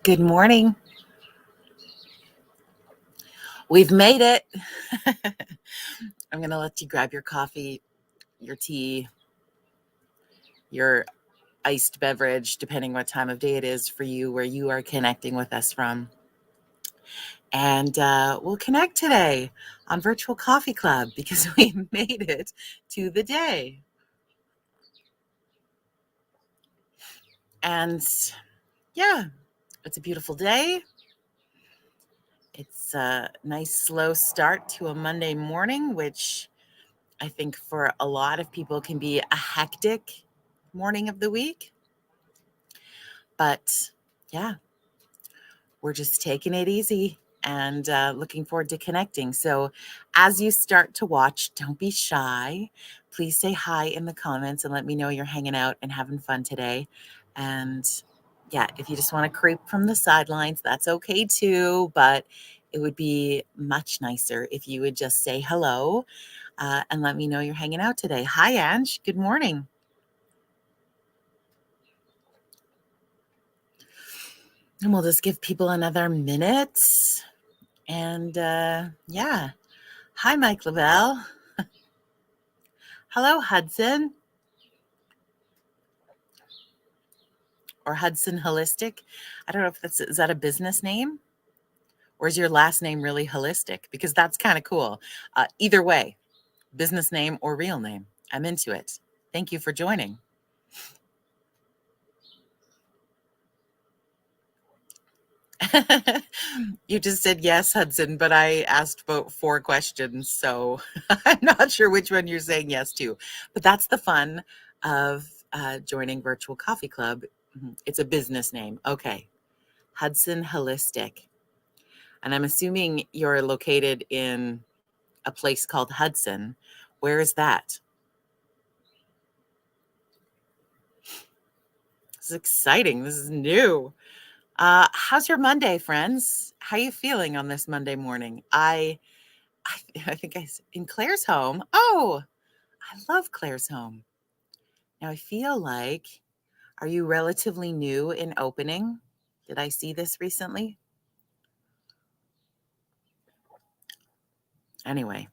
Good morning. We've made it. I'm going to let you grab your coffee, your tea, your iced beverage, depending what time of day it is for you, where you are connecting with us from. And we'll connect today on Virtual Coffee Club because we made it to the day. And yeah, it's a beautiful day. It's a nice, slow start to a Monday morning, which I think for a lot of people can be a hectic morning of the week. But yeah, we're just taking it easy and looking forward to connecting. So as you start to watch, don't be shy. Please say hi in the comments and let me know you're hanging out and having fun today. And yeah, if you just want to creep from the sidelines, that's okay too. But it would be much nicer if you would just say hello and let me know you're hanging out today. Hi, Ange. Good morning. And we'll just give people another minute. And yeah. Hi, Mike Lavelle. Hello, Hudson. Or Hudson Holistic. I don't know if is that a business name? Or is your last name really holistic? Because that's kind of cool. Either way, business name or real name. I'm into it. Thank you for joining. You just said yes, Hudson, but I asked about 4 questions, so I'm not sure which one you're saying yes to. But that's the fun of joining Virtual Coffee Club. It's a business name. Okay. Hudson Holistic. And I'm assuming you're located in a place called Hudson. Where is that? This is exciting. This is new. How's your Monday, friends? How are you feeling on this Monday morning? I think in Claire's home. Oh, I love Claire's home. Now I feel like, are you relatively new in opening? Did I see this recently? Anyway,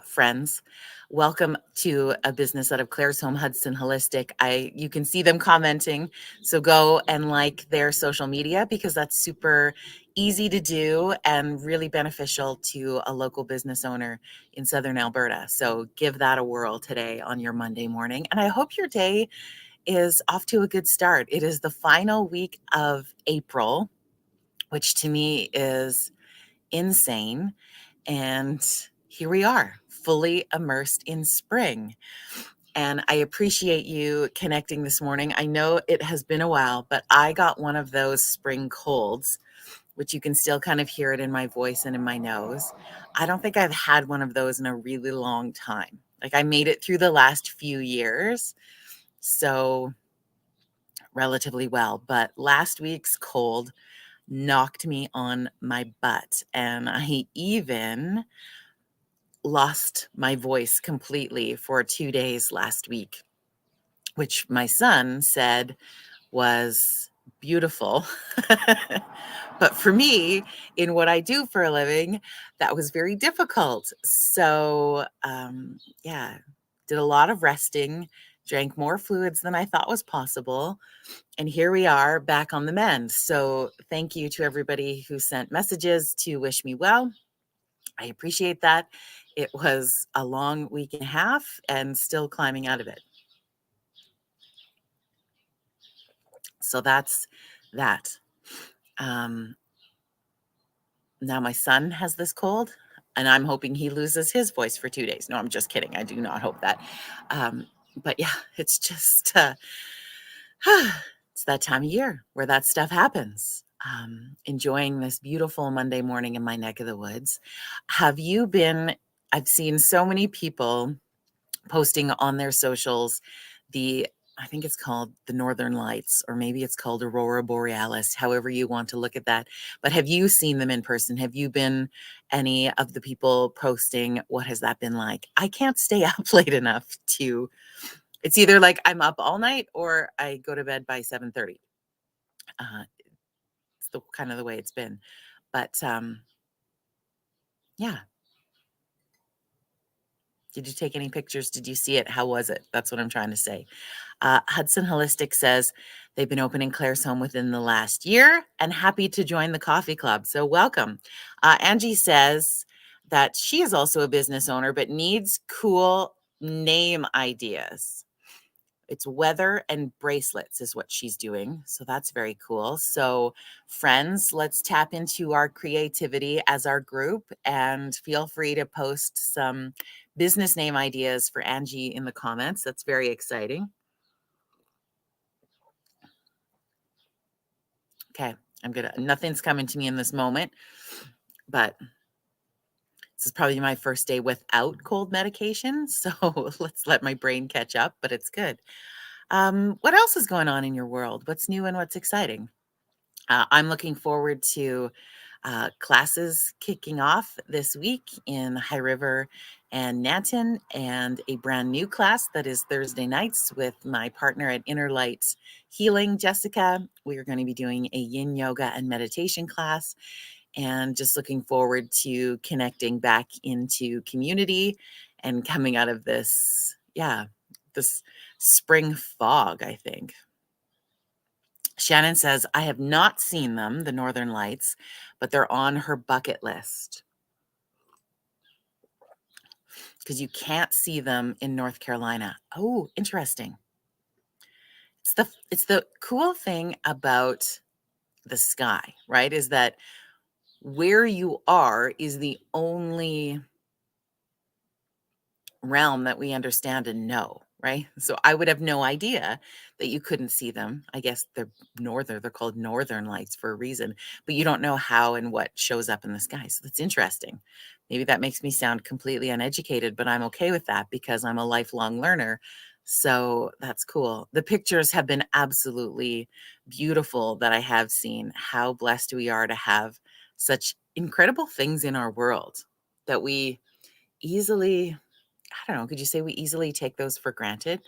friends, welcome to a business out of Claire's Home, Hudson Holistic. You can see them commenting, so go and like their social media because that's super easy to do and really beneficial to a local business owner in Southern Alberta. So give that a whirl today on your Monday morning. And I hope your day is off to a good start. It is the final week of April, which to me is insane. And here we are, fully immersed in spring. And I appreciate you connecting this morning. I know it has been a while, but I got one of those spring colds, which you can still kind of hear it in my voice and in my nose. I don't think I've had one of those in a really long time. Like I made it through the last few years, so relatively well. But last week's cold knocked me on my butt. And I even lost my voice completely for 2 days last week, which my son said was beautiful. But for me, in what I do for a living, that was very difficult. So, yeah, did a lot of resting, drank more fluids than I thought was possible. And here we are back on the mend. So, thank you to everybody who sent messages to wish me well. I appreciate that. It was a long week and a half and still climbing out of it. So that's that. Now my son has this cold and I'm hoping he loses his voice for 2 days. No, I'm just kidding. I do not hope that. But yeah, it's just, it's that time of year where that stuff happens. Enjoying this beautiful Monday morning in my neck of the woods. I've seen so many people posting on their socials I think it's called the Northern Lights, or maybe it's called Aurora Borealis, however you want to look at that. But have you seen them in person? Have you been any of the people posting? What has that been like? I can't stay up late enough it's either like I'm up all night or I go to bed by 7:30. the kind of the way it's been. But yeah. Did you take any pictures? Did you see it? How was it? That's what I'm trying to say. Hudson Holistic says they've been opening Claire's Home within the last year and happy to join the coffee club. So welcome. Angie says that she is also a business owner, but needs cool name ideas. It's weather and bracelets is what she's doing. So that's very cool. So friends, let's tap into our creativity as our group and feel free to post some business name ideas for Angie in the comments. That's very exciting. Okay, nothing's coming to me in this moment, but this is probably my first day without cold medication. So let's let my brain catch up, but it's good. What else is going on in your world? What's new and what's exciting? I'm looking forward to classes kicking off this week in High River and Nanton, and a brand new class that is Thursday nights with my partner at Inner Light Healing, Jessica. We are going to be doing a yin yoga and meditation class, and just looking forward to connecting back into community and coming out of this, this spring fog, I think. Shannon says, I have not seen them, the Northern Lights, but they're on her bucket list because you can't see them in North Carolina. Oh, interesting. It's the cool thing about the sky, right? Is that where you are is the only realm that we understand and know, right? So I would have no idea that you couldn't see them. I guess they're called Northern Lights for a reason, but you don't know how and what shows up in the sky. So that's interesting. Maybe that makes me sound completely uneducated, but I'm okay with that because I'm a lifelong learner. So that's cool. The pictures have been absolutely beautiful that I have seen. How blessed we are to have such incredible things in our world that we easily, I don't know, could you say we easily take those for granted?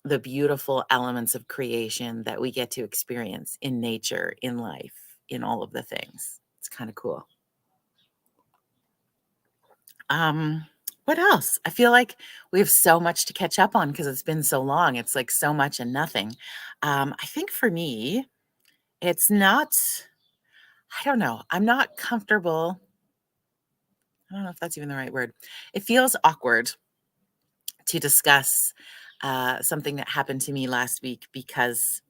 The beautiful elements of creation that we get to experience in nature, in life, in all of the things. It's kind of cool. What else? I feel like we have so much to catch up on because it's been so long. It's like so much and nothing. I think for me, it's not, I don't know, I'm not comfortable. I don't know if that's even the right word. It feels awkward to discuss something that happened to me last week because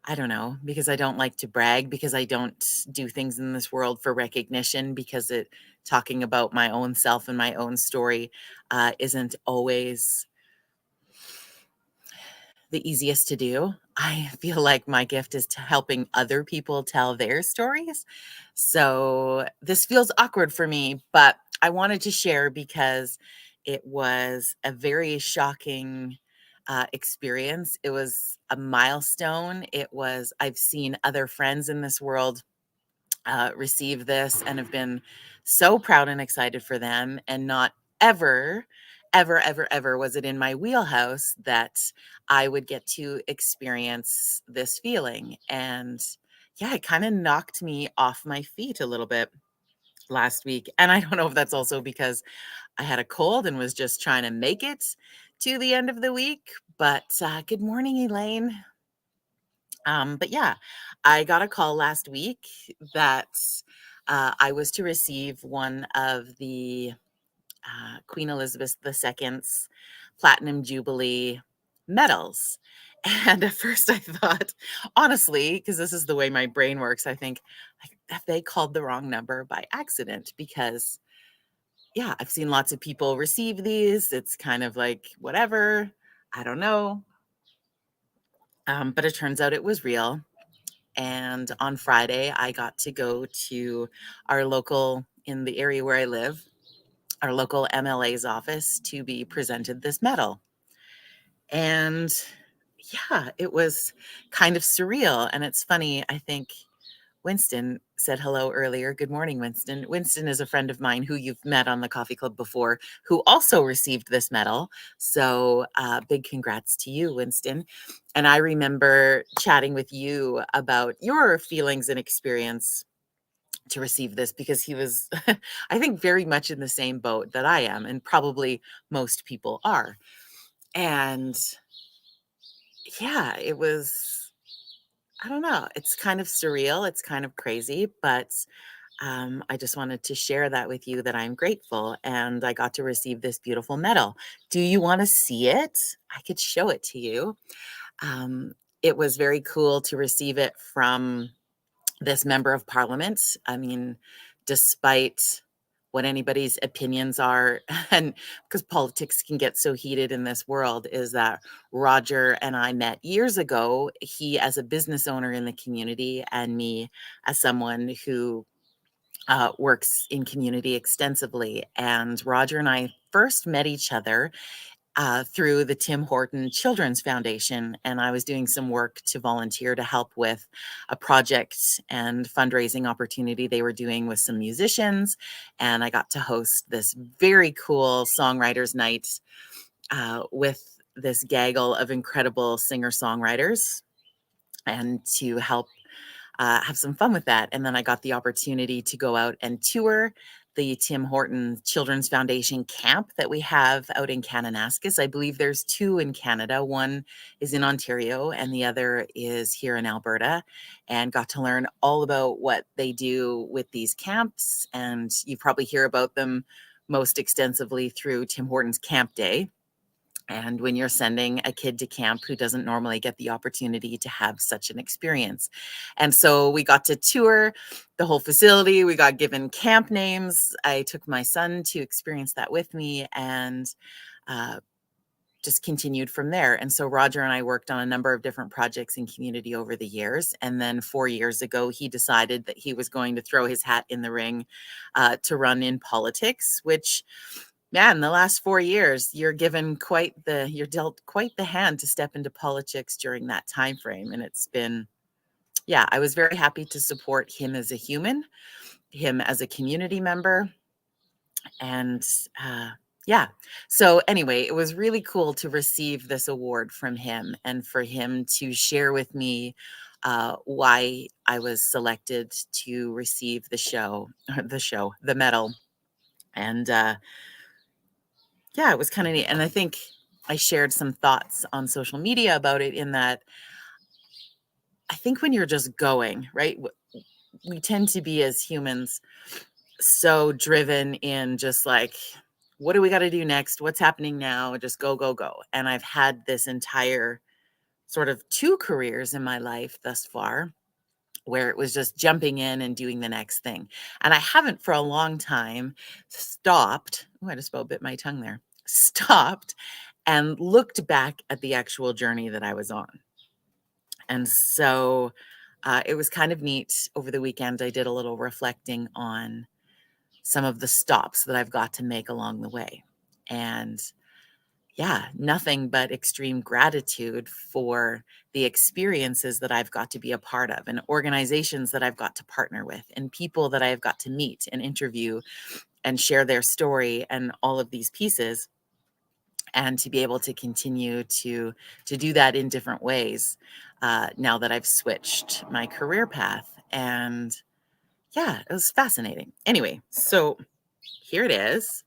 I don't know, because I don't like to brag, because I don't do things in this world for recognition, because talking about my own self and my own story isn't always the easiest to do. I feel like my gift is to helping other people tell their stories. So this feels awkward for me, but I wanted to share because it was a very shocking experience. It was a milestone. I've seen other friends in this world receive this and have been so proud and excited for them. And not ever, ever, ever, ever was it in my wheelhouse that I would get to experience this feeling. And yeah, it kind of knocked me off my feet a little bit last week. And I don't know if that's also because I had a cold and was just trying to make it to the end of the week. But good morning, Elaine. But yeah, I got a call last week that I was to receive one of the Queen Elizabeth II's Platinum Jubilee medals. And at first I thought, honestly, because this is the way my brain works, I think have they called the wrong number by accident? Because yeah, I've seen lots of people receive these. It's kind of like, whatever, I don't know. But it turns out it was real. And on Friday, I got to go to our local, in the area where I live, our local MLA's office to be presented this medal. And yeah, it was kind of surreal. And it's funny, I think Winston said hello earlier. Good morning, Winston. Winston is a friend of mine who you've met on the coffee club before, who also received this medal. So big congrats to you, Winston. And I remember chatting with you about your feelings and experience to receive this, because he was, I think, very much in the same boat that I am, and probably most people are. And yeah, it was, I don't know, it's kind of surreal, it's kind of crazy, but I just wanted to share that with you, that I'm grateful and I got to receive this beautiful medal. Do you want to see it? I could show it to you. Um, it was very cool to receive it from this member of parliament. I mean, despite what anybody's opinions are, and because politics can get so heated in this world, is that Roger and I met years ago, he as a business owner in the community, and me as someone who works in community extensively. And Roger and I first met each other through the Tim Horton Children's Foundation. And I was doing some work to volunteer to help with a project and fundraising opportunity they were doing with some musicians. And I got to host this very cool songwriters night with this gaggle of incredible singer-songwriters, and to help have some fun with that. And then I got the opportunity to go out and tour the Tim Horton Children's Foundation camp that we have out in Kananaskis. I believe there's two in Canada. One is in Ontario and the other is here in Alberta, and got to learn all about what they do with these camps. And you probably hear about them most extensively through Tim Hortons Camp Day. And when you're sending a kid to camp who doesn't normally get the opportunity to have such an experience. And so we got to tour the whole facility. We got given camp names. I took my son to experience that with me, and uh, just continued from there. And so Roger and I worked on a number of different projects in community over the years. And then 4 years ago, he decided that he was going to throw his hat in the ring to run in politics, which, man, the last 4 years, you're dealt quite the hand to step into politics during that time frame. And it's been, yeah, I was very happy to support him as a human, him as a community member. And yeah, so anyway, it was really cool to receive this award from him, and for him to share with me why I was selected to receive the medal. And yeah, it was kind of neat. And I think I shared some thoughts on social media about it, in that I think when you're just going, right, we tend to be, as humans, so driven in just like, what do we got to do next? What's happening now? Just go, go, go. And I've had this entire sort of two careers in my life thus far, where it was just jumping in and doing the next thing. And I haven't for a long time stopped. Oh, I just about bit my tongue there. Stopped and looked back at the actual journey that I was on. And so it was kind of neat. Over the weekend, I did a little reflecting on some of the stops that I've got to make along the way. And yeah, nothing but extreme gratitude for the experiences that I've got to be a part of, and organizations that I've got to partner with, and people that I've got to meet and interview and share their story, and all of these pieces. And to be able to continue to do that in different ways now that I've switched my career path. And yeah, it was fascinating. Anyway, so here it is.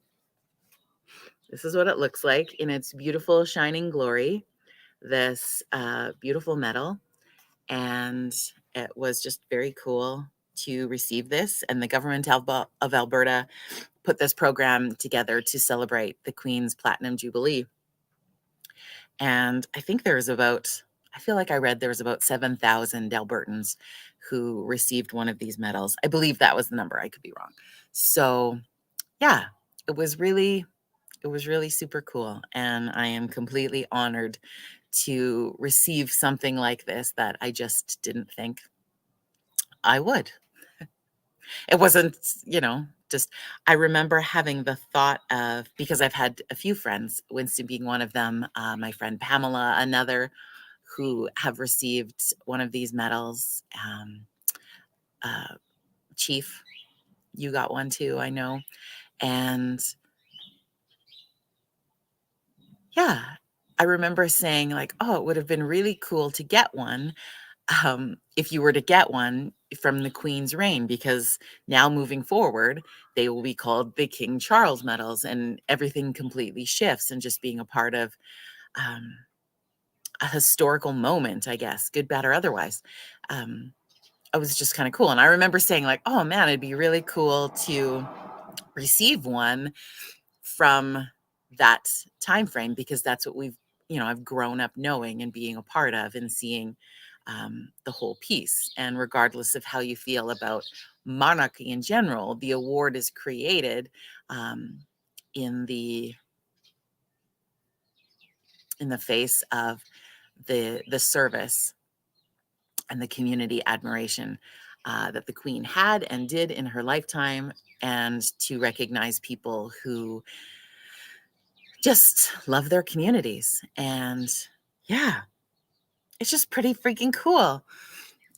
This is what it looks like in its beautiful shining glory, this beautiful medal. And it was just very cool to receive this. And the government of Alberta put this program together to celebrate the Queen's Platinum Jubilee. And I think I feel like I read there was about 7,000 Albertans who received one of these medals. I believe that was the number. I could be wrong. So yeah, it was really super cool. And I am completely honored to receive something like this that I just didn't think I would. It wasn't, just, I remember having the thought of, because I've had a few friends, Winston being one of them, my friend Pamela, another, who have received one of these medals. Chief, you got one too, I know. And yeah, I remember saying like, oh, it would have been really cool to get one, if you were to get one from the Queen's reign, because now moving forward, they will be called the King Charles medals, and everything completely shifts, and just being a part of um, a historical moment, I guess, good, bad, or otherwise. It was just kind of cool. And I remember saying like, oh man, it'd be really cool to receive one from that time frame, because that's what I've grown up knowing and being a part of, and seeing the whole piece. And regardless of how you feel about monarchy in general, the award is created um, in the face of the service and the community admiration that the Queen had and did in her lifetime, and to recognize people who just love their communities. And yeah, it's just pretty freaking cool.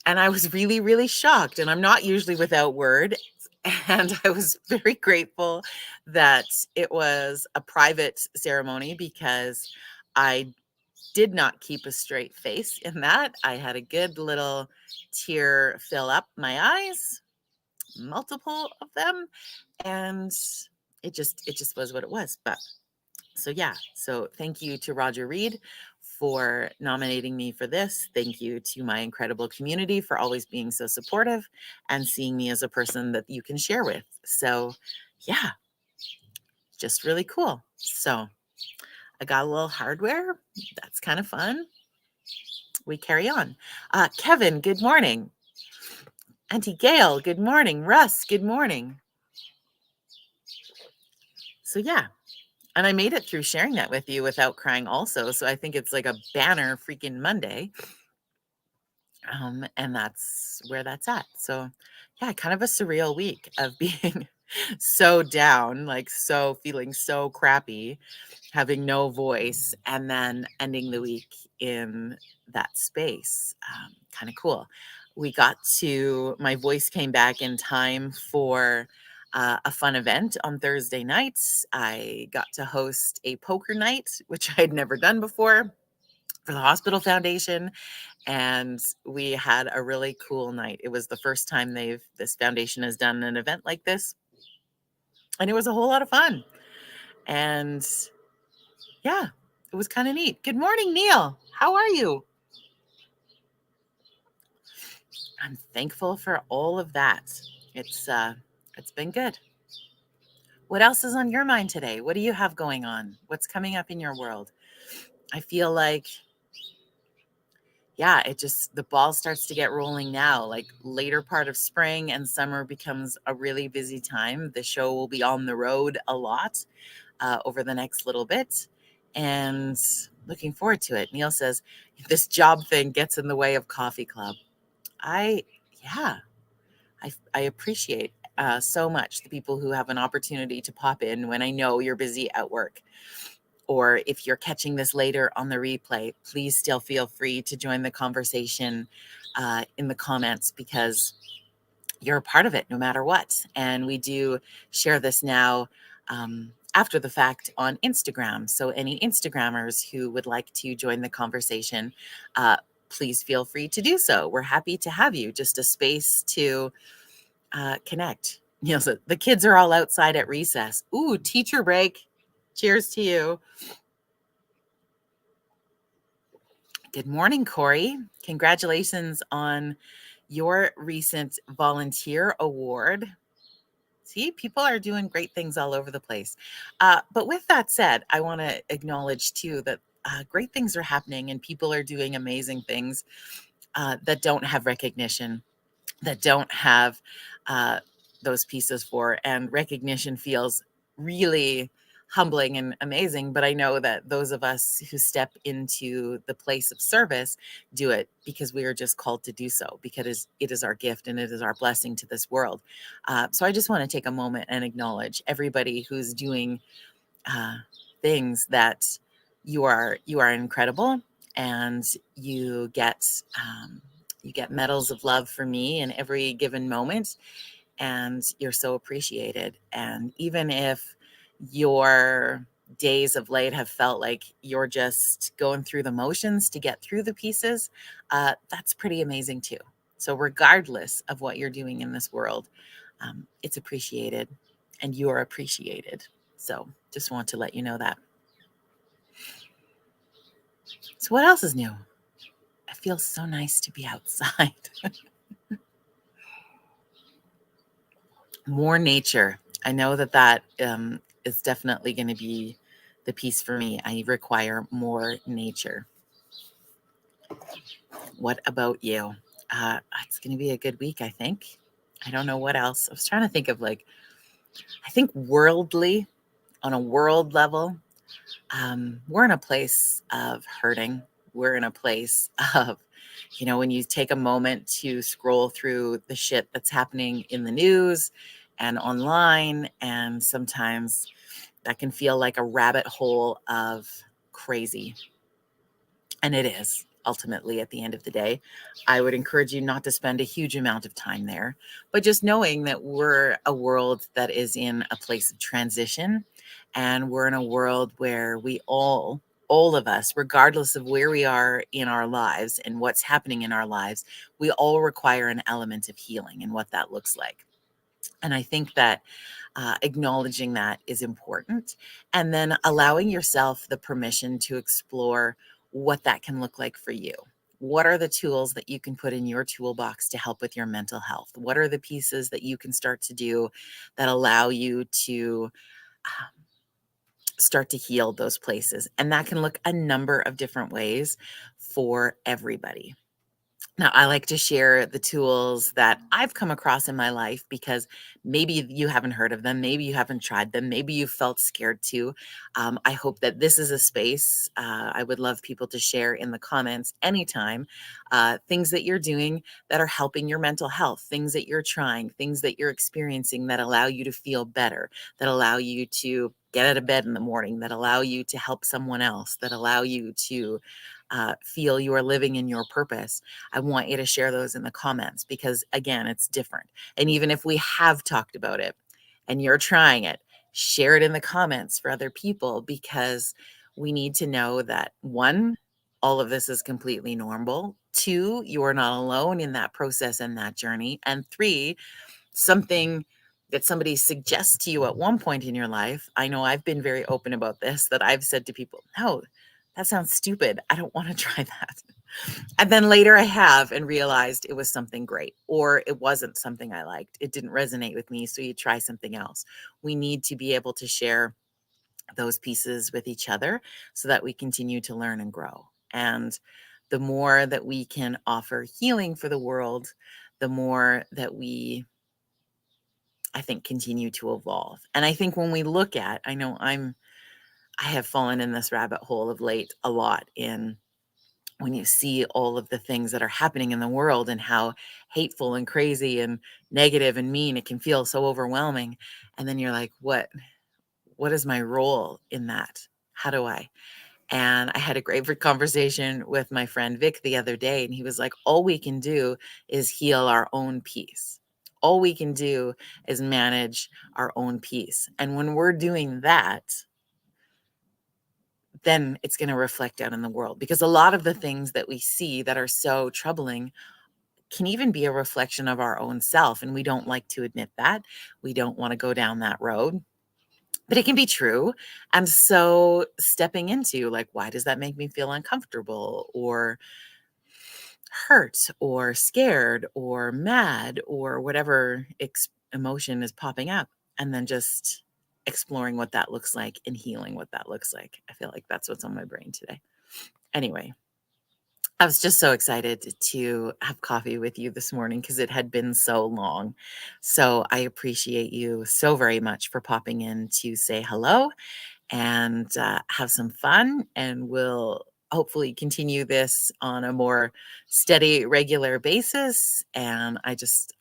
And I was really, really shocked. And I'm not usually without word. And I was very grateful that it was a private ceremony, because I did not keep a straight face in that. I had a good little tear fill up my eyes, multiple of them. And it just was what it was. But so yeah, so thank you to Roger Reed for nominating me for this. Thank you to my incredible community for always being so supportive and seeing me as a person that you can share with. So yeah, just really cool. So I got a little hardware. That's kind of fun. We carry on. Kevin, good morning. Auntie Gail, good morning. Russ, good morning. So yeah, and I made it through sharing that with you without crying also. So I think it's like a banner freaking Monday. And that's where that's at. So yeah, kind of a surreal week of being so down, like so feeling so crappy, having no voice, and then ending the week in that space. Kind of cool. My voice came back in time for a fun event on Thursday nights. I got to host a poker night, which I had never done before, for the Hospital Foundation, and we had a really cool night. It was the first time this foundation has done an event like this, and it was a whole lot of fun. And yeah, it was kind of neat. Good morning, Neil. How are you? I'm thankful for all of that. It's been good. What else is on your mind today? What do you have going on? What's coming up in your world? I feel like, yeah, the ball starts to get rolling now. Like later part of spring and summer becomes a really busy time. The show will be on the road a lot over the next little bit, and looking forward to it. Neil says this job thing gets in the way of coffee club. I yeah, I appreciate so much the people who have an opportunity to pop in when I know you're busy at work. Or if you're catching this later on the replay, please still feel free to join the conversation in the comments, because you're a part of it no matter what. And we do share this now after the fact on Instagram. So any Instagrammers who would like to join the conversation, please feel free to do so. We're happy to have you. Just a space to connect. You know, so the kids are all outside at recess. Ooh, teacher break. Cheers to you. Good morning, Corey. Congratulations on your recent volunteer award. See, people are doing great things all over the place. But with that said, I want to acknowledge too that great things are happening, and people are doing amazing things that don't have recognition, that don't have uh, those pieces for. And recognition feels really humbling and amazing. But I know that those of us who step into the place of service do it because we are just called to do so, because it is our gift and it is our blessing to this world. So I just want to take a moment and acknowledge everybody who's doing uh, things that you are incredible, and you get You get medals of love from me in every given moment, and you're so appreciated. And even if your days of late have felt like you're just going through the motions to get through the pieces, that's pretty amazing too. So, regardless of what you're doing in this world, it's appreciated and you're appreciated. So, just want to let you know that. So, what else is new? It feels so nice to be outside. More nature. I know that is definitely going to be the piece for me. I require more nature. What about you? It's going to be a good week, I think. I don't know what else. I was trying to think of I think worldly, on a world level, we're in a place of hurting. We're in a place of, when you take a moment to scroll through the shit that's happening in the news and online, and sometimes that can feel like a rabbit hole of crazy. And it is ultimately at the end of the day. I would encourage you not to spend a huge amount of time there, but just knowing that we're a world that is in a place of transition, and we're in a world where all of us, regardless of where we are in our lives and what's happening in our lives, we all require an element of healing and what that looks like. And I think that acknowledging that is important, and then allowing yourself the permission to explore what that can look like for you. What are the tools that you can put in your toolbox to help with your mental health? What are the pieces that you can start to do that allow you to start to heal those places? And that can look a number of different ways for everybody. Now, I like to share the tools that I've come across in my life because maybe you haven't heard of them, maybe you haven't tried them, maybe you felt scared to. I hope that this is a space. I would love people to share in the comments anytime things that you're doing that are helping your mental health, things that you're trying, things that you're experiencing that allow you to feel better, that allow you to get out of bed in the morning, that allow you to help someone else, that allow you to feel you are living in your purpose. I want you to share those in the comments because, again, it's different. And even if we have talked about it and you're trying it, share it in the comments for other people because we need to know that one, all of this is completely normal. Two, you are not alone in that process and that journey. And three, something that somebody suggests to you at one point in your life. I know I've been very open about this, that I've said to people, no, that sounds stupid. I don't want to try that. And then later I have and realized it was something great, or it wasn't something I liked. It didn't resonate with me. So you try something else. We need to be able to share those pieces with each other so that we continue to learn and grow. And the more that we can offer healing for the world, the more that we, I think, continue to evolve. And I think when we look at, I have fallen in this rabbit hole of late a lot in when you see all of the things that are happening in the world and how hateful and crazy and negative and mean it can feel so overwhelming. And then you're like, what is my role in that? How do I? And I had a great conversation with my friend Vic the other day, and he was like, all we can do is heal our own peace. All we can do is manage our own peace. And when we're doing that, then it's going to reflect out in the world, because a lot of the things that we see that are so troubling can even be a reflection of our own self. And we don't like to admit that. We don't want to go down that road, but it can be true. And so stepping into, like, why does that make me feel uncomfortable or hurt or scared or mad or whatever emotion is popping up? And then just exploring what that looks like and healing what that looks like. I feel like that's what's on my brain today. Anyway, I was just so excited to have coffee with you this morning because it had been so long. So I appreciate you so very much for popping in to say hello and have some fun. And we'll hopefully continue this on a more steady, regular basis. And I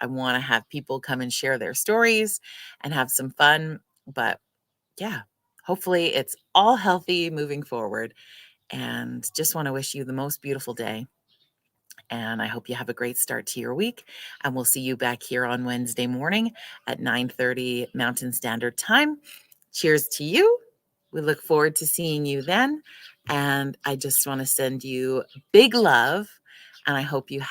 want to have people come and share their stories and have some fun. But yeah, hopefully it's all healthy moving forward. And just want to wish you the most beautiful day. And I hope you have a great start to your week. And we'll see you back here on Wednesday morning at 9:30 Mountain Standard Time. Cheers to you. We look forward to seeing you then. And I just want to send you big love. And I hope you